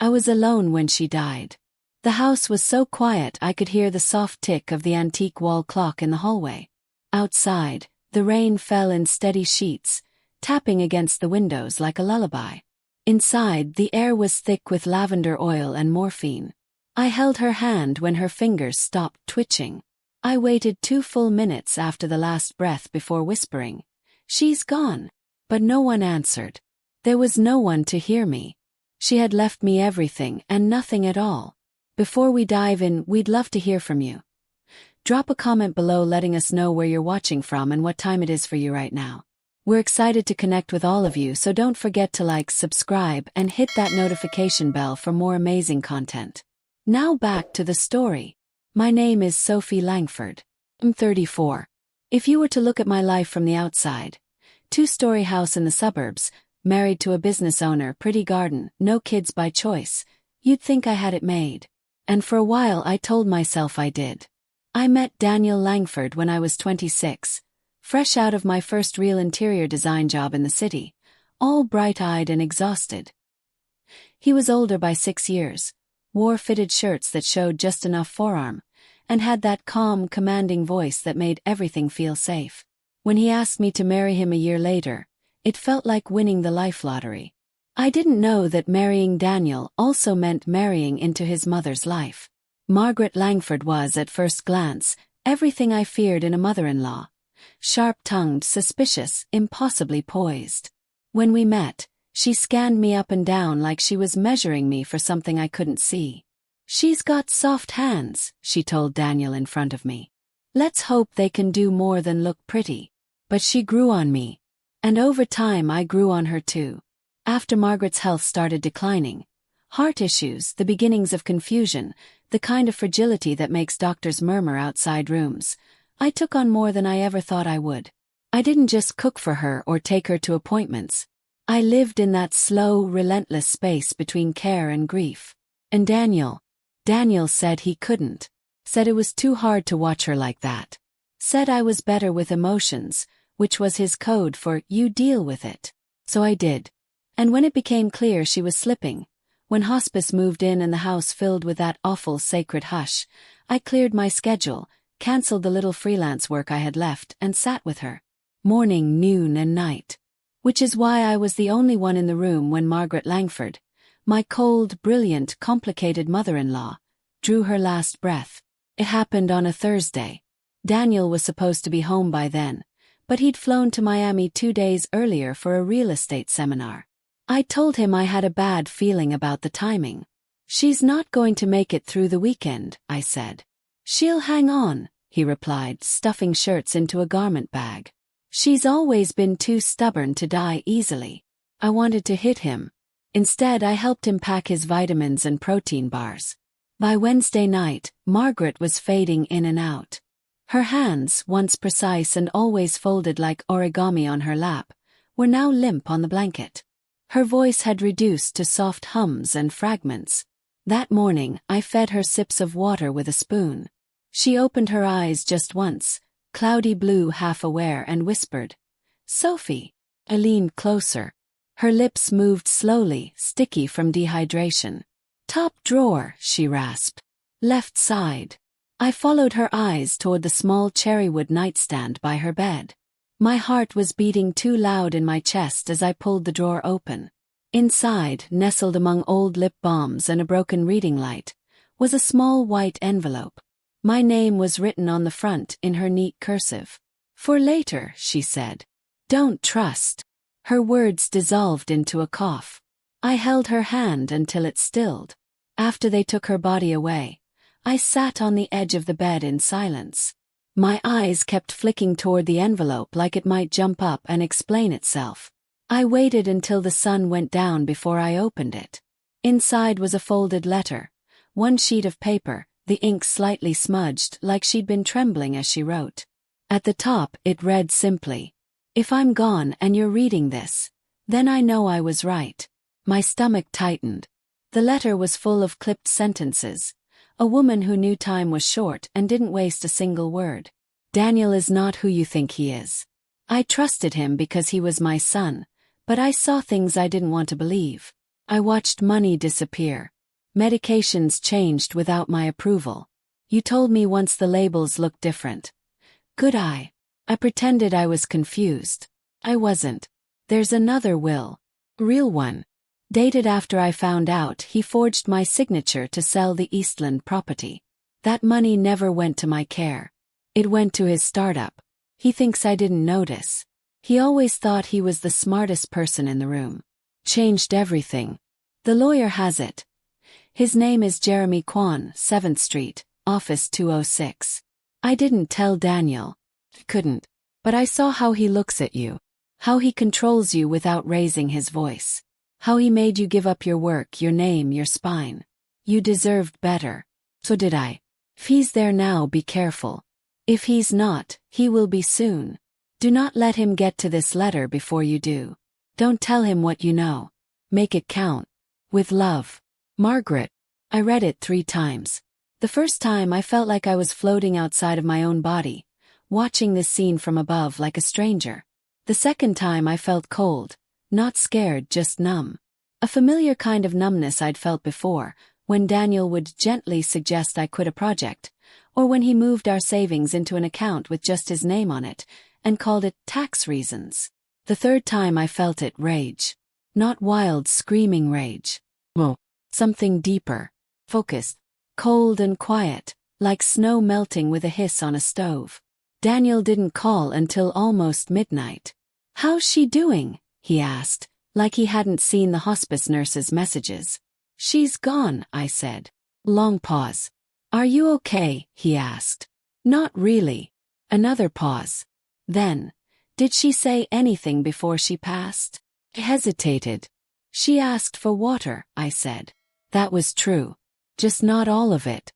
I was alone when she died. The house was so quiet I could hear the soft tick of the antique wall clock in the hallway. Outside, the rain fell in steady sheets, tapping against the windows like a lullaby. Inside, the air was thick with lavender oil and morphine. I held her hand when her fingers stopped twitching. I waited 2 full minutes after the last breath before whispering, "She's gone." But no one answered. There was no one to hear me. She had left me everything and nothing at all. Before we dive in, we'd love to hear from you. Drop a comment below letting us know where you're watching from and what time it is for you right now. We're excited to connect with all of you, so don't forget to like, subscribe, and hit that notification bell for more amazing content. Now back to the story. My name is Sophie Langford. I'm 34. If you were to look at my life from the outside, 2-story house in the suburbs, married to a business owner, pretty garden, no kids by choice, you'd think I had it made. And for a while I told myself I did. I met Daniel Langford when I was 26, fresh out of my first real interior design job in the city, all bright-eyed and exhausted. He was older by 6 years, wore fitted shirts that showed just enough forearm, and had that calm, commanding voice that made everything feel safe. When he asked me to marry him a year later, it felt like winning the life lottery. I didn't know that marrying Daniel also meant marrying into his mother's life. Margaret Langford was, at first glance, everything I feared in a mother-in-law. Sharp-tongued, suspicious, impossibly poised. When we met, she scanned me up and down like she was measuring me for something I couldn't see. "She's got soft hands," she told Daniel in front of me. "Let's hope they can do more than look pretty." But she grew on me. And over time I grew on her too. After Margaret's health started declining, heart issues, the beginnings of confusion, the kind of fragility that makes doctors murmur outside rooms, I took on more than I ever thought I would. I didn't just cook for her or take her to appointments. I lived in that slow, relentless space between care and grief. And Daniel said he couldn't. Said it was too hard to watch her like that. Said I was better with emotions, which was his code for, "You deal with it." So I did. And when it became clear she was slipping, when hospice moved in and the house filled with that awful sacred hush, I cleared my schedule, cancelled the little freelance work I had left, and sat with her. Morning, noon, and night. Which is why I was the only one in the room when Margaret Langford, my cold, brilliant, complicated mother-in-law, drew her last breath. It happened on a Thursday. Daniel was supposed to be home by then, but he'd flown to Miami 2 days earlier for a real estate seminar. I told him I had a bad feeling about the timing. "She's not going to make it through the weekend," I said. "She'll hang on," he replied, stuffing shirts into a garment bag. "She's always been too stubborn to die easily." I wanted to hit him. Instead, I helped him pack his vitamins and protein bars. By Wednesday night, Margaret was fading in and out. Her hands, once precise and always folded like origami on her lap, were now limp on the blanket. Her voice had reduced to soft hums and fragments. That morning, I fed her sips of water with a spoon. She opened her eyes just once, cloudy blue, half aware, and whispered, "Sophie." I leaned closer. Her lips moved slowly, sticky from dehydration. "Top drawer," she rasped. "Left side." I followed her eyes toward the small cherrywood nightstand by her bed. My heart was beating too loud in my chest as I pulled the drawer open. Inside, nestled among old lip balms and a broken reading light, was a small white envelope. My name was written on the front in her neat cursive. "For later," she said. "Don't trust." Her words dissolved into a cough. I held her hand until it stilled. After they took her body away, I sat on the edge of the bed in silence. My eyes kept flicking toward the envelope like it might jump up and explain itself. I waited until the sun went down before I opened it. Inside was a folded letter, one sheet of paper, the ink slightly smudged like she'd been trembling as she wrote. At the top it read simply, "If I'm gone and you're reading this, then I know I was right." My stomach tightened. The letter was full of clipped sentences. A woman who knew time was short and didn't waste a single word. "Daniel is not who you think he is. I trusted him because he was my son, but I saw things I didn't want to believe. I watched money disappear, Medications changed without my approval. You told me once the labels looked different. Good eye. I pretended I was confused. I wasn't. There's another will. Real one. Dated after I found out he forged my signature to sell the Eastland property. That money never went to my care. It went to his startup. He thinks I didn't notice. He always thought he was the smartest person in the room. Changed everything. The lawyer has it. His name is Jeremy Kwan, 7th Street, Office 206. I didn't tell Daniel. Couldn't. But I saw how he looks at you. How he controls you without raising his voice. How he made you give up your work, your name, your spine. You deserved better. So did I. If he's there now, be careful. If he's not, he will be soon. Do not let him get to this letter before you do. Don't tell him what you know. Make it count. With love. Margaret. I read it 3 times. The first time I felt like I was floating outside of my own body, watching this scene from above like a stranger. The second time I felt cold, not scared, just numb. A familiar kind of numbness I'd felt before, when Daniel would gently suggest I quit a project, or when he moved our savings into an account with just his name on it, and called it tax reasons. The third time I felt it, rage. Not wild, screaming rage. Oh, something deeper. Focused. Cold and quiet, like snow melting with a hiss on a stove. Daniel didn't call until almost midnight. How's she doing? He asked, like he hadn't seen the hospice nurse's messages. She's gone, I said. Long pause. Are you okay? He asked. Not really. Another pause. Then, did she say anything before she passed? I hesitated. She asked for water, I said. That was true. Just not all of it.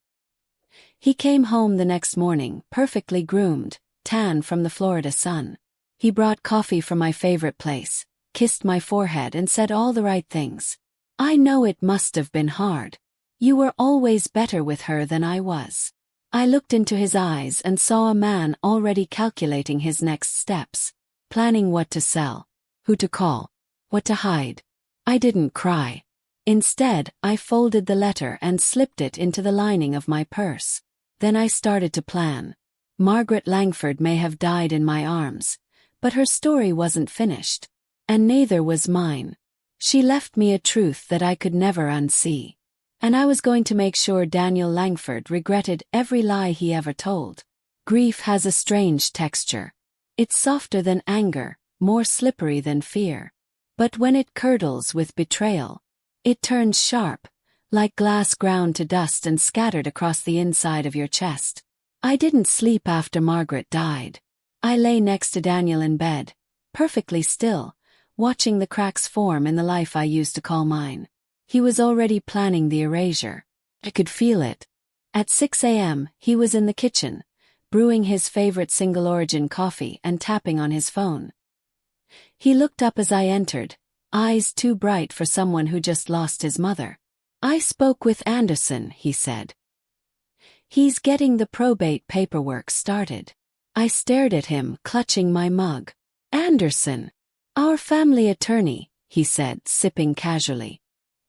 He came home the next morning, perfectly groomed, tan from the Florida sun. He brought coffee from my favorite place, kissed my forehead and said all the right things. I know it must have been hard. You were always better with her than I was. I looked into his eyes and saw a man already calculating his next steps, planning what to sell, who to call, what to hide. I didn't cry. Instead, I folded the letter and slipped it into the lining of my purse. Then I started to plan. Margaret Langford may have died in my arms, but her story wasn't finished. And neither was mine. She left me a truth that I could never unsee. And I was going to make sure Daniel Langford regretted every lie he ever told. Grief has a strange texture. It's softer than anger, more slippery than fear. But when it curdles with betrayal, it turns sharp, like glass ground to dust and scattered across the inside of your chest. I didn't sleep after Margaret died. I lay next to Daniel in bed, perfectly still, watching the cracks form in the life I used to call mine. He was already planning the erasure. I could feel it. At 6 a.m., he was in the kitchen, brewing his favorite single-origin coffee and tapping on his phone. He looked up as I entered, eyes too bright for someone who just lost his mother. I spoke with Anderson, he said. He's getting the probate paperwork started. I stared at him, clutching my mug. Anderson. Our family attorney, he said, sipping casually.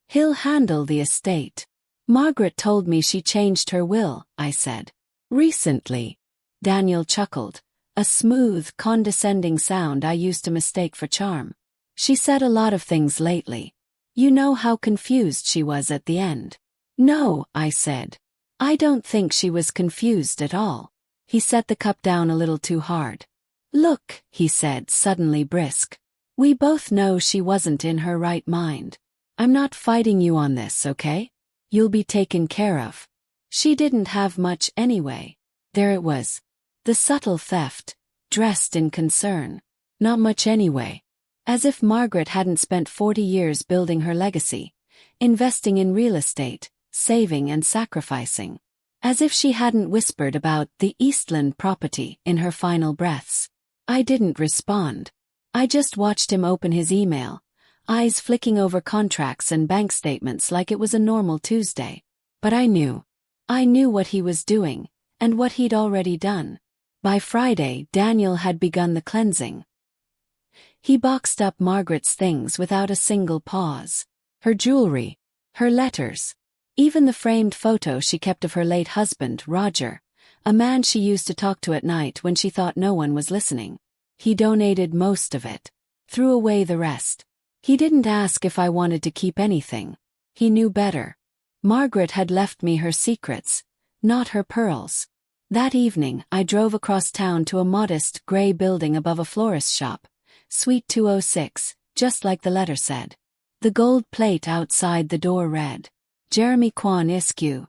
He'll handle the estate. Margaret told me she changed her will, I said. Recently. Daniel chuckled, a smooth, condescending sound I used to mistake for charm. She said a lot of things lately. You know how confused she was at the end. No, I said. I don't think she was confused at all. He set the cup down a little too hard. Look, he said, suddenly brisk. We both know she wasn't in her right mind. I'm not fighting you on this, okay? You'll be taken care of. She didn't have much anyway. There it was. The subtle theft, dressed in concern. Not much anyway. As if Margaret hadn't spent 40 years building her legacy, investing in real estate, saving and sacrificing. As if she hadn't whispered about the Eastland property in her final breaths. I didn't respond. I just watched him open his email, eyes flicking over contracts and bank statements like it was a normal Tuesday. But I knew. I knew what he was doing, and what he'd already done. By Friday, Daniel had begun the cleansing. He boxed up Margaret's things without a single pause. Her jewelry, her letters, Even the framed photo she kept of her late husband, Roger, a man she used to talk to at night when she thought no one was listening. He donated most of it. Threw away the rest. He didn't ask if I wanted to keep anything. He knew better. Margaret had left me her secrets, not her pearls. That evening, I drove across town to a modest, gray building above a florist shop, Suite 206, just like the letter said. The gold plate outside the door read, Jeremy Kwan Isq.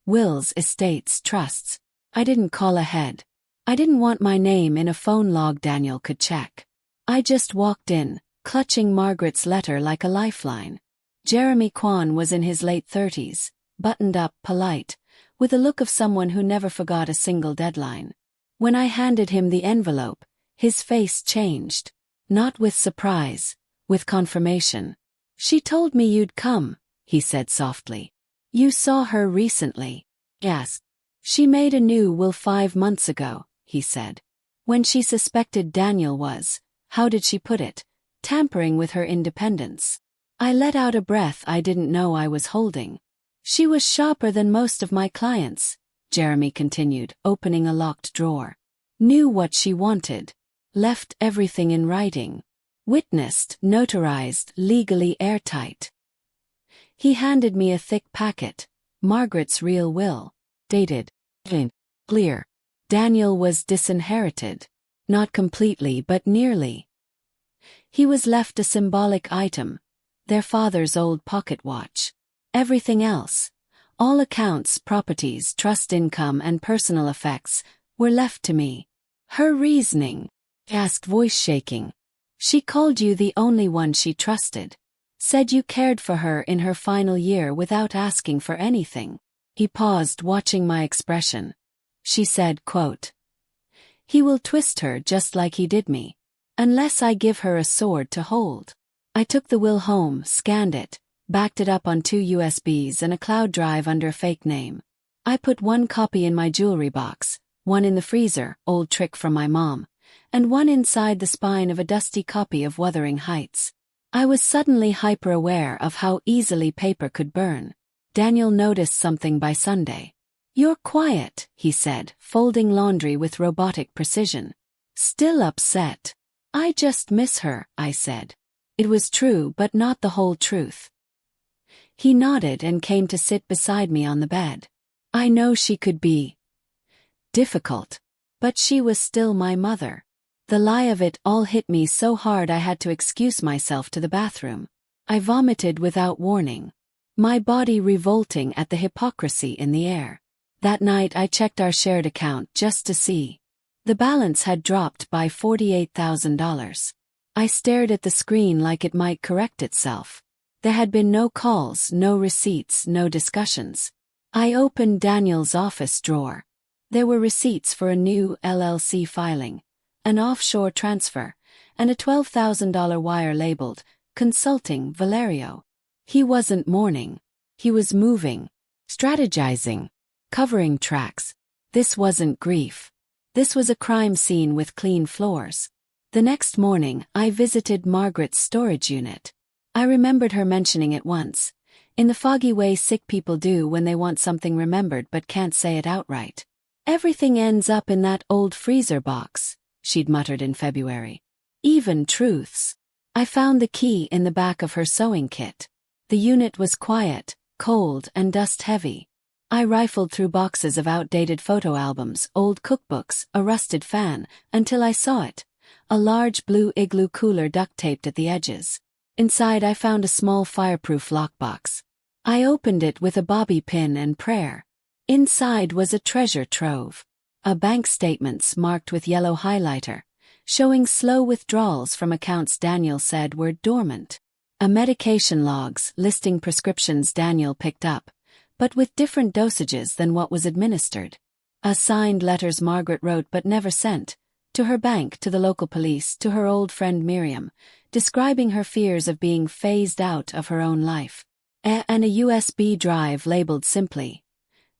Wills, Estates, Trusts. I didn't call ahead. I didn't want my name in a phone log Daniel could check. I just walked in, clutching Margaret's letter like a lifeline. Jeremy Kwan was in his late 30s, buttoned up, polite, with a look of someone who never forgot a single deadline. When I handed him the envelope, his face changed. Not with surprise, with confirmation. She told me you'd come, he said softly. You saw her recently. Yes. She made a new will 5 months ago, he said. When she suspected Daniel was, how did she put it, tampering with her independence. I let out a breath I didn't know I was holding. She was sharper than most of my clients, Jeremy continued, opening a locked drawer. Knew what she wanted. Left everything in writing. Witnessed, notarized, legally airtight. He handed me a thick packet, Margaret's real will, dated, clear. Daniel was disinherited. Not completely but nearly. He was left a symbolic item, their father's old pocket watch. Everything else, all accounts, properties, trust income and personal effects, were left to me. Her reasoning? Asked, voice shaking. She called you the only one she trusted. Said you cared for her in her final year without asking for anything. He paused, watching my expression. She said, quote, He will twist her just like he did me. Unless I give her a sword to hold. I took the will home, scanned it, backed it up on 2 USBs and a cloud drive under a fake name. I put one copy in my jewelry box, one in the freezer, old trick from my mom, and one inside the spine of a dusty copy of Wuthering Heights. I was suddenly hyper-aware of how easily paper could burn. Daniel noticed something by Sunday. You're quiet, he said, folding laundry with robotic precision. Still upset. I just miss her, I said. It was true but not the whole truth. He nodded and came to sit beside me on the bed. I know she could be difficult, but she was still my mother. The lie of it all hit me so hard I had to excuse myself to the bathroom. I vomited without warning, my body revolting at the hypocrisy in the air. That night I checked our shared account just to see. The balance had dropped by $48,000. I stared at the screen like it might correct itself. There had been no calls, no receipts, no discussions. I opened Daniel's office drawer. There were receipts for a new LLC filing, an offshore transfer, and a $12,000 wire labeled, Consulting Valerio. He wasn't mourning. He was moving, strategizing, covering tracks. This wasn't grief. This was a crime scene with clean floors. The next morning, I visited Margaret's storage unit. I remembered her mentioning it once, in the foggy way sick people do when they want something remembered but can't say it outright. Everything ends up in that old freezer box, she'd muttered in February. Even truths. I found the key in the back of her sewing kit. The unit was quiet, cold, and dust-heavy. I rifled through boxes of outdated photo albums, old cookbooks, a rusted fan, until I saw it. A large blue igloo cooler duct-taped at the edges. Inside I found a small fireproof lockbox. I opened it with a bobby pin and prayer. Inside was a treasure trove. Bank statements marked with yellow highlighter, showing slow withdrawals from accounts Daniel said were dormant. Medication logs listing prescriptions Daniel picked up, but with different dosages than what was administered. Signed letters Margaret wrote but never sent, to her bank, to the local police, to her old friend Miriam, describing her fears of being phased out of her own life. And a USB drive labeled simply,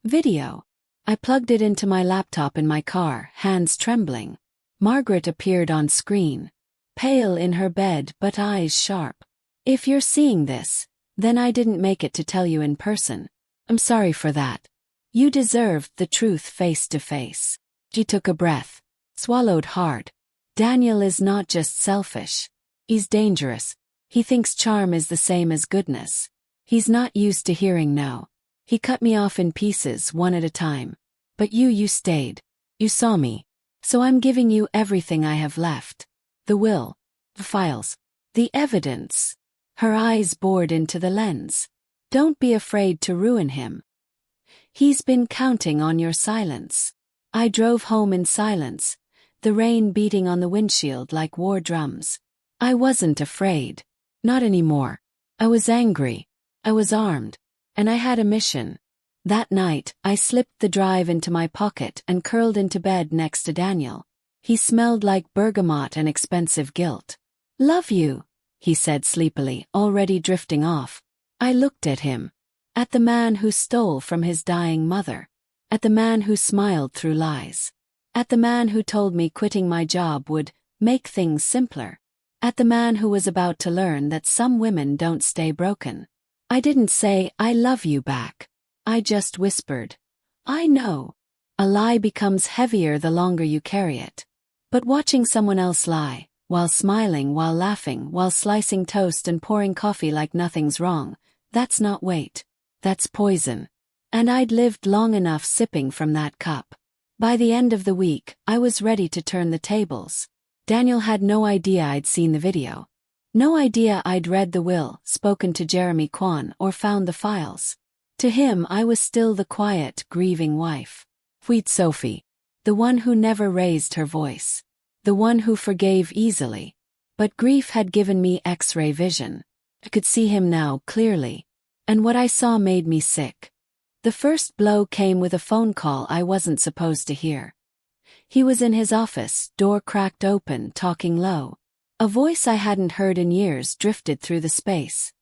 Video. I plugged it into my laptop in my car, hands trembling. Margaret appeared on screen, pale in her bed but eyes sharp. If you're seeing this, Then I didn't make it to tell you in person. I'm sorry for that. You deserved the truth face to face. She took a breath, swallowed hard. Daniel is not just selfish. He's dangerous. He thinks charm is the same as goodness. He's not used to hearing no. He cut me off in pieces, one at a time. But you stayed. You saw me. So I'm giving you everything I have left. The will. The files. The evidence. Her eyes bored into the lens. Don't be afraid to ruin him. He's been counting on your silence. I drove home in silence, the rain beating on the windshield like war drums. I wasn't afraid. Not anymore. I was angry. I was armed. And I had a mission. That night, I slipped the drive into my pocket and curled into bed next to Daniel. He smelled like bergamot and expensive guilt. Love you, he said sleepily, already drifting off. I looked at him. At the man who stole from his dying mother. At the man who smiled through lies. At the man who told me quitting my job would make things simpler. At the man who was about to learn that some women don't stay broken. I didn't say, I love you back. I just whispered, I know. A lie becomes heavier the longer you carry it. But watching someone else lie, while smiling, while laughing, while slicing toast and pouring coffee like nothing's wrong, that's not weight. That's poison. And I'd lived long enough sipping from that cup. By the end of the week, I was ready to turn the tables. Daniel had no idea I'd seen the video. No idea I'd read the will, spoken to Jeremy Kwan, or found the files. To him I was still the quiet, grieving wife. Sweet Sophie. The one who never raised her voice. The one who forgave easily. But grief had given me X-ray vision. I could see him now, clearly. And what I saw made me sick. The first blow came with a phone call I wasn't supposed to hear. He was in his office, door cracked open, talking low. A voice I hadn't heard in years drifted through the space.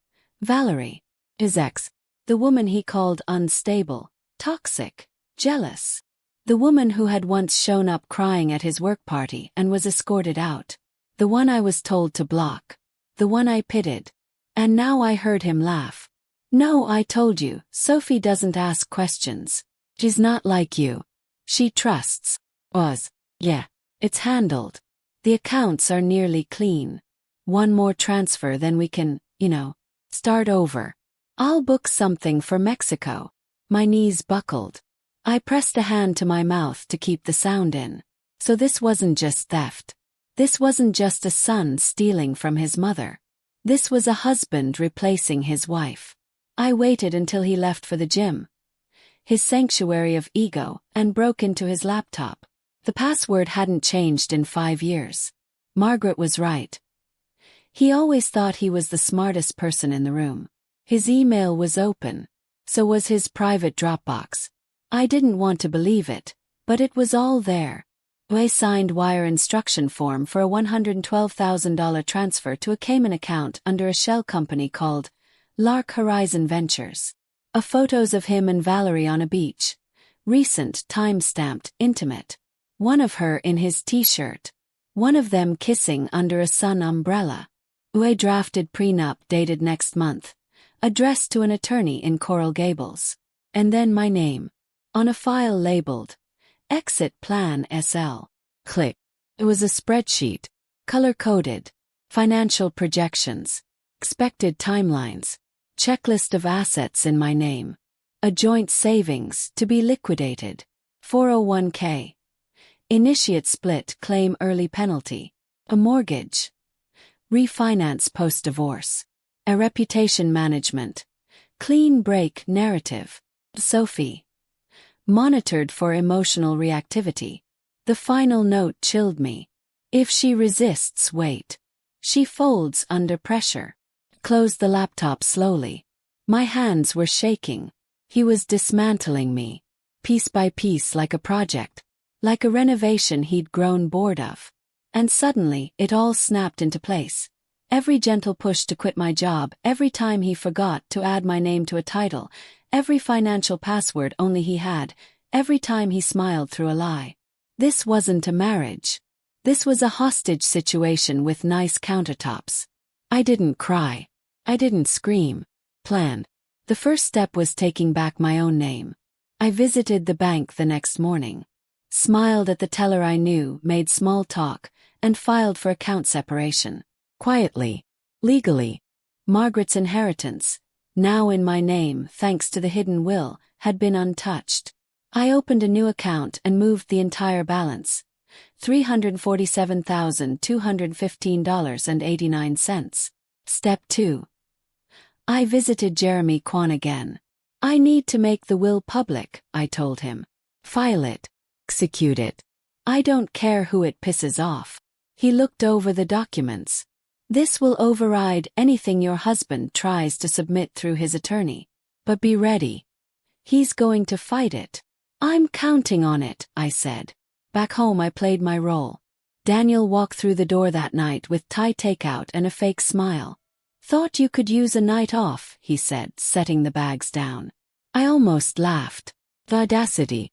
Valerie. His ex. The woman he called unstable, toxic, jealous. The woman who had once shown up crying at his work party and was escorted out. The one I was told to block. The one I pitied. And now I heard him laugh. No, I told you, Sophie doesn't ask questions. She's not like you. She trusts. Yeah. It's handled. The accounts are nearly clean. One more transfer, then we can, start over. I'll book something for Mexico. My knees buckled. I pressed a hand to my mouth to keep the sound in. So this wasn't just theft. This wasn't just a son stealing from his mother. This was a husband replacing his wife. I waited until he left for the gym. His sanctuary of ego, and broke into his laptop. The password hadn't changed in 5 years. Margaret was right. He always thought he was the smartest person in the room. His email was open. So was his private Dropbox. I didn't want to believe it, but it was all there. I signed wire instruction form for a $112,000 transfer to a Cayman account under a shell company called Lark Horizon Ventures. Photos of him and Valerie on a beach. Recent, time-stamped, intimate. One of her in his t-shirt. One of them kissing under a sun umbrella. A drafted prenup dated next month. Addressed to an attorney in Coral Gables. And then my name. On a file labeled Exit Plan SL. Click. It was a spreadsheet. Color-coded. Financial projections. Expected timelines. Checklist of assets in my name. A joint savings to be liquidated. 401k. Initiate split claim early penalty. A mortgage. Refinance post-divorce. A reputation management. Clean break narrative. Sophie. Monitored for emotional reactivity. The final note chilled me. If she resists, wait. She folds under pressure. Closed the laptop slowly. My hands were shaking. He was dismantling me. Piece by piece, like a project. Like a renovation he'd grown bored of. And suddenly, it all snapped into place. Every gentle push to quit my job, every time he forgot to add my name to a title, every financial password only he had, every time he smiled through a lie. This wasn't a marriage. This was a hostage situation with nice countertops. I didn't cry. I didn't scream. Plan. The first step was taking back my own name. I visited the bank the next morning, smiled at the teller I knew, made small talk, and filed for account separation. Quietly. Legally. Margaret's inheritance, now in my name thanks to the hidden will, had been untouched. I opened a new account and moved the entire balance, $347,215.89. Step 2. I visited Jeremy Kwan again. I need to make the will public, I told him. File it. Execute it. I don't care who it pisses off. He looked over the documents. This will override anything your husband tries to submit through his attorney. But be ready. He's going to fight it. I'm counting on it, I said. Back home I played my role. Daniel walked through the door that night with Thai takeout and a fake smile. Thought you could use a night off, he said, setting the bags down. I almost laughed. The audacity.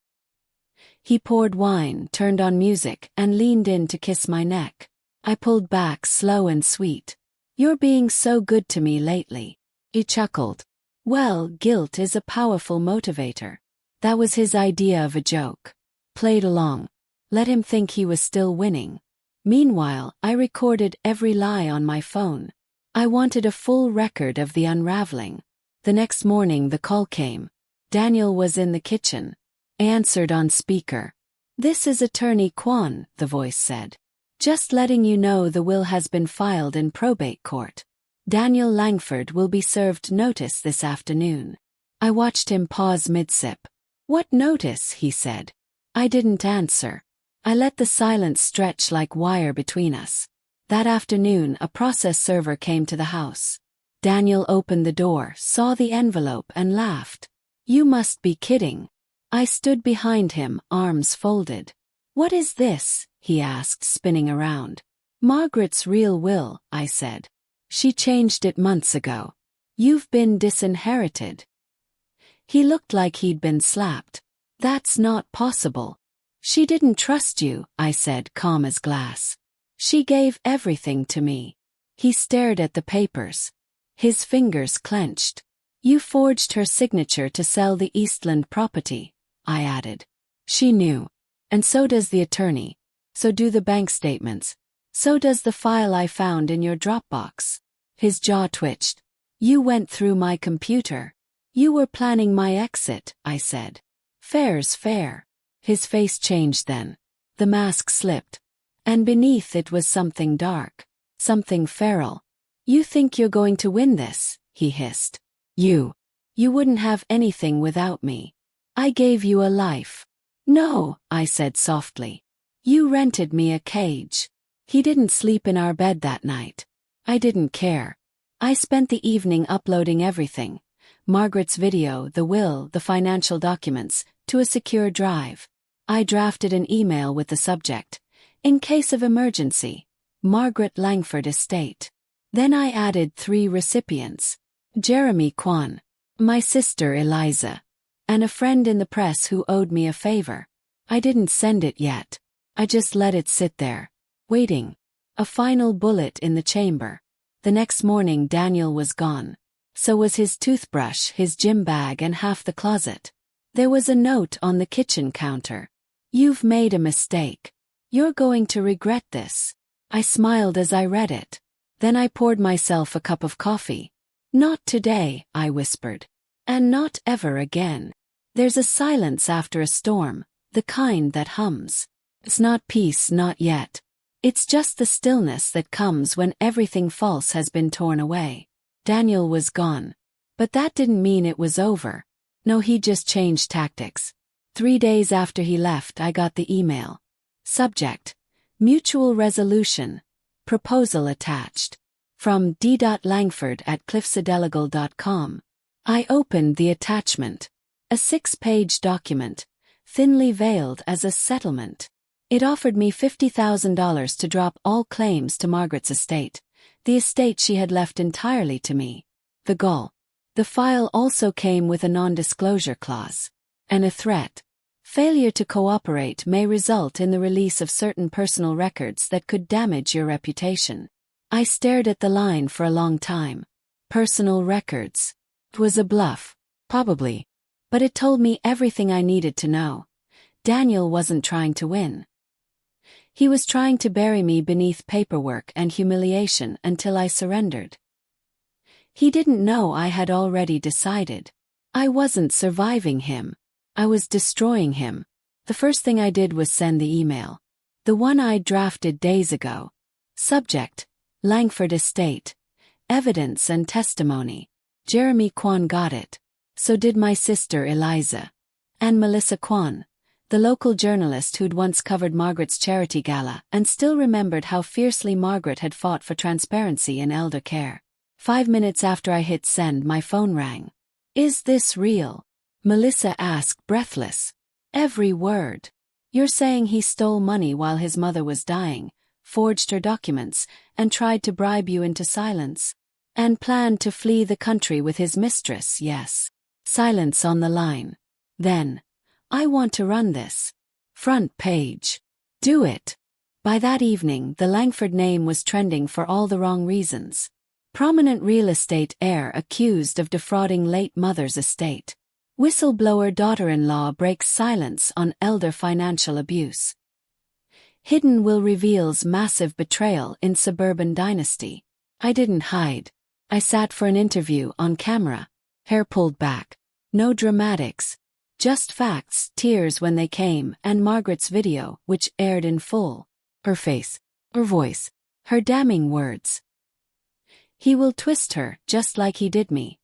He poured wine, turned on music, and leaned in to kiss my neck. I pulled back, slow and sweet. You're being so good to me lately. He chuckled. Well, guilt is a powerful motivator. That was his idea of a joke. Played along. Let him think he was still winning. Meanwhile, I recorded every lie on my phone. I wanted a full record of the unraveling. The next morning the call came. Daniel was in the kitchen. I answered on speaker. This is Attorney Kwan, the voice said. Just letting you know the will has been filed in probate court. Daniel Langford will be served notice this afternoon. I watched him pause mid-sip. What notice, he said. I didn't answer. I let the silence stretch like wire between us. That afternoon a process server came to the house. Daniel opened the door, saw the envelope and laughed. You must be kidding. I stood behind him, arms folded. What is this? He asked, spinning around. Margaret's real will, I said. She changed it months ago. You've been disinherited. He looked like he'd been slapped. That's not possible. She didn't trust you, I said, calm as glass. She gave everything to me. He stared at the papers. His fingers clenched. You forged her signature to sell the Eastland property, I added. She knew. And so does the attorney. So do the bank statements. So does the file I found in your Dropbox. His jaw twitched. You went through my computer. You were planning my exit, I said. Fair's fair. His face changed then. The mask slipped. And beneath it was something dark. Something feral. You think you're going to win this, he hissed. You wouldn't have anything without me. I gave you a life. No, I said softly. You rented me a cage. He didn't sleep in our bed that night. I didn't care. I spent the evening uploading everything. Margaret's video, the will, the financial documents, to a secure drive. I drafted an email with the subject, in case of emergency, Margaret Langford Estate. Then I added 3 recipients. Jeremy Kwan, my sister Eliza, and a friend in the press who owed me a favor. I didn't send it yet. I just let it sit there, waiting. A final bullet in the chamber. The next morning Daniel was gone. So was his toothbrush, his gym bag and half the closet. There was a note on the kitchen counter. You've made a mistake. You're going to regret this. I smiled as I read it. Then I poured myself a cup of coffee. Not today, I whispered. And not ever again. There's a silence after a storm, the kind that hums. It's not peace, not yet. It's just the stillness that comes when everything false has been torn away. Daniel was gone. But that didn't mean it was over. No, he just changed tactics. 3 days after he left, I got the email. Subject: Mutual resolution. Proposal attached. From d.langford@cliffsidelegal.com. I opened the attachment. A 6-page document, thinly veiled as a settlement. It offered me $50,000 to drop all claims to Margaret's estate, the estate she had left entirely to me. The goal. The file also came with a non-disclosure clause. And a threat. Failure to cooperate may result in the release of certain personal records that could damage your reputation. I stared at the line for a long time. Personal records. It was a bluff, probably. But it told me everything I needed to know. Daniel wasn't trying to win. He was trying to bury me beneath paperwork and humiliation until I surrendered. He didn't know I had already decided. I wasn't surviving him. I was destroying him. The first thing I did was send the email. The one I'd drafted days ago. Subject: Langford Estate. Evidence and testimony. Jeremy Kwan got it. So did my sister Eliza. And Melissa Kwan, the local journalist who'd once covered Margaret's charity gala and still remembered how fiercely Margaret had fought for transparency in elder care. 5 minutes after I hit send, my phone rang. "Is this real?" Melissa asked, breathless. "Every word. You're saying he stole money while his mother was dying, forged her documents, and tried to bribe you into silence? And planned to flee the country with his mistress, yes." Silence on the line. Then, "I want to run this. Front page. Do it." By that evening, the Langford name was trending for all the wrong reasons. Prominent real estate heir accused of defrauding late mother's estate. Whistleblower daughter-in-law breaks silence on elder financial abuse. Hidden will reveals massive betrayal in suburban dynasty. I didn't hide. I sat for an interview on camera. Hair pulled back. No dramatics. Just facts, tears when they came, and Margaret's video, which aired in full. Her face. Her voice. Her damning words. "He will twist her, just like he did me.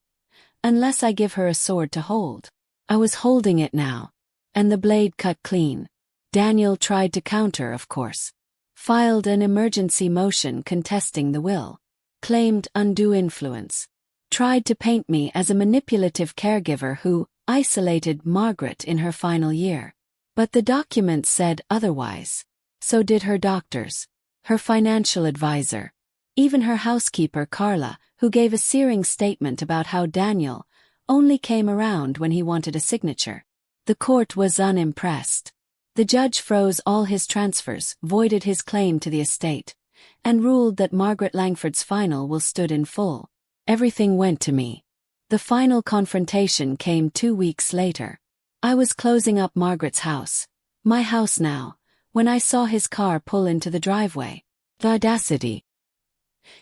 Unless I give her a sword to hold." I was holding it now. And the blade cut clean. Daniel tried to counter, of course. Filed an emergency motion contesting the will. Claimed undue influence. Tried to paint me as a manipulative caregiver who isolated Margaret in her final year. But the documents said otherwise. So did her doctors. Her financial advisor. Even her housekeeper Carla, who gave a searing statement about how Daniel only came around when he wanted a signature. The court was unimpressed. The judge froze all his transfers, voided his claim to the estate, and ruled that Margaret Langford's final will stood in full. Everything went to me. The final confrontation came 2 weeks later. I was closing up Margaret's house, my house now, when I saw his car pull into the driveway. The audacity.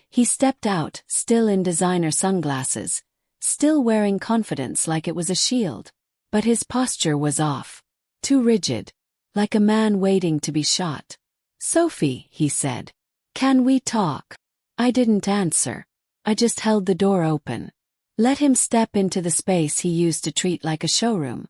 He stepped out, still in designer sunglasses, still wearing confidence like it was a shield. But his posture was off. Too rigid. Like a man waiting to be shot. "Sophie," he said. "Can we talk?" I didn't answer. I just held the door open. Let him step into the space he used to treat like a showroom.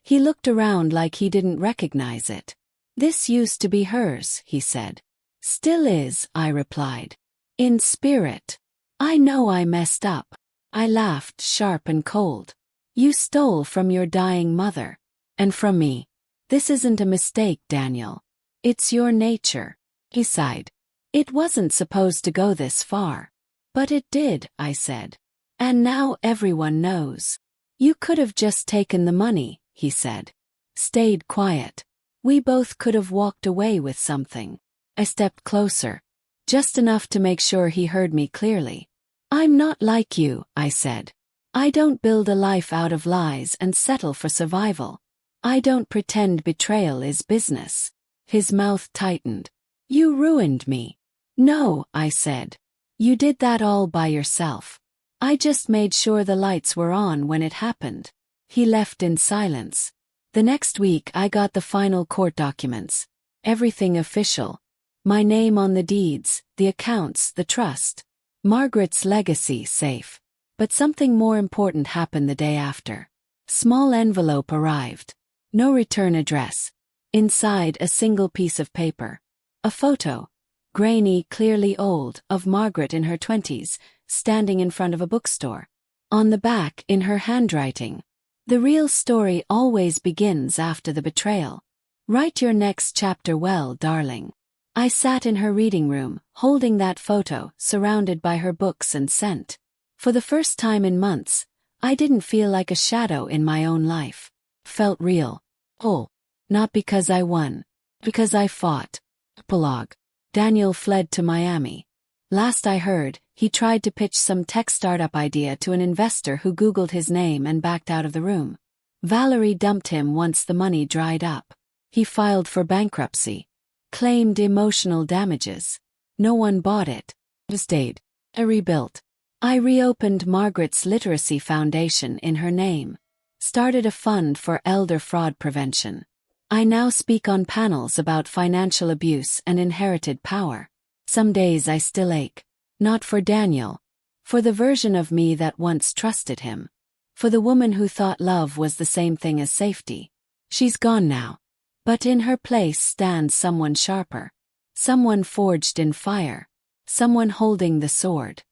He looked around like he didn't recognize it. "This used to be hers," he said. "Still is," I replied. "In spirit. I know I messed up." I laughed, sharp and cold. "You stole from your dying mother. And from me. This isn't a mistake, Daniel. It's your nature." He sighed. "It wasn't supposed to go this far." "But it did," I said. "And now everyone knows." "You could have just taken the money," he said. "Stayed quiet. We both could have walked away with something." I stepped closer. Just enough to make sure he heard me clearly. "I'm not like you," I said. "I don't build a life out of lies and settle for survival. I don't pretend betrayal is business." His mouth tightened. "You ruined me." "No," I said. "You did that all by yourself. I just made sure the lights were on when it happened." He left in silence. The next week I got the final court documents. Everything official. My name on the deeds, the accounts, the trust. Margaret's legacy safe. But something more important happened the day after. Small envelope arrived. No return address. Inside a single piece of paper. A photo, grainy, clearly old, of Margaret in her 20s, standing in front of a bookstore. On the back, in her handwriting. "The real story always begins after the betrayal. Write your next chapter well, darling." I sat in her reading room, holding that photo, surrounded by her books and scent. For the first time in months, I didn't feel like a shadow in my own life. Felt real. Whole. Not because I won. Because I fought. Epilogue. Daniel fled to Miami. Last I heard, He tried to pitch some tech startup idea to an investor who Googled his name and backed out of the room. Valerie dumped him once the money dried up. He filed for bankruptcy. Claimed emotional damages. No one bought it. Stayed. Rebuilt. I reopened Margaret's literacy foundation in her name. Started a fund for elder fraud prevention. I now speak on panels about financial abuse and inherited power. Some days I still ache. Not for Daniel. For the version of me that once trusted him. For the woman who thought love was the same thing as safety. She's gone now. But in her place stands someone sharper. Someone forged in fire. Someone holding the sword.